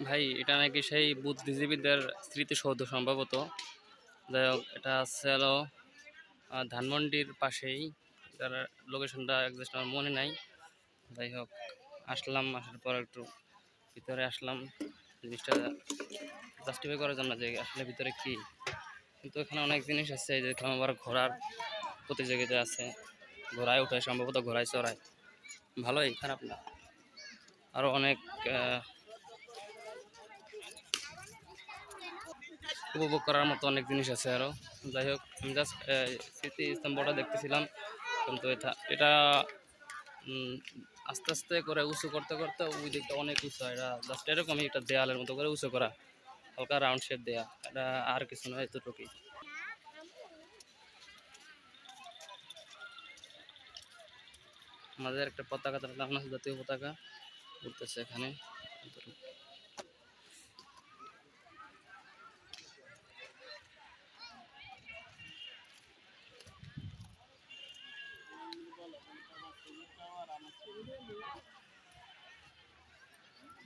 ভাই এটা নাকি সেই বুদ্ধিজীবীদের স্মৃতিসৌধ সম্ভবত। যাই হোক, এটা আছে হলো ধানমন্ডির পাশেই। এটার লোকেশনটা একজাস্ট আমার মনে নাই। যাই হোক, আসলাম, আসার পর একটু ভিতরে আসলাম জিনিসটা জাস্টিফাই করার জন্য যে আসলে ভিতরে কি। কিন্তু এখানে অনেক জিনিস আছে, এই যে দেখলাম আবার ঘোড়ার প্রতিযোগিতা আছে, ঘোড়ায় ওঠায়, সম্ভবত ঘোড়ায় চড়ায়। ভালোই, খারাপ না। আরও অনেক উপভোগ করার মতো অনেক জিনিস আছে আরও। যাই হোক, আমি জাস্ট স্মৃতি স্তম্ভটা দেখতেছিলাম। কিন্তু এটা এটা আস্তে আস্তে করে উঁচু করতে করতে ওই দিকটা অনেক উঁচু হয়। এটা জাস্ট এরকমই একটা দেয়ালের মতো করে উঁচু করা, হালকা রাউন্ড শেপ দেয়া। এটা আর কিছু নয়, এতটুকুই। আমাদের একটা পতাকা টানানো আছে, জাতীয় পতাকা উঠতেছে এখানে।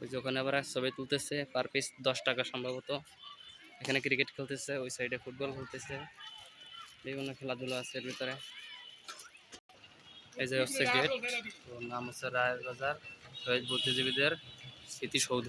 ওই যে ওখানে আবার ছবি তুলতেছে, পার পিস 10 টাকা সম্ভবত। এখানে ক্রিকেট খেলতেছে, ওই সাইডে ফুটবল খেলতেছে, বিভিন্ন খেলাধুলা আছে এর ভিতরে। এই যে হচ্ছে গেট, নাম হচ্ছে রায়ের বাজার শহীদ বুদ্ধিজীবীদের স্মৃতিসৌধ।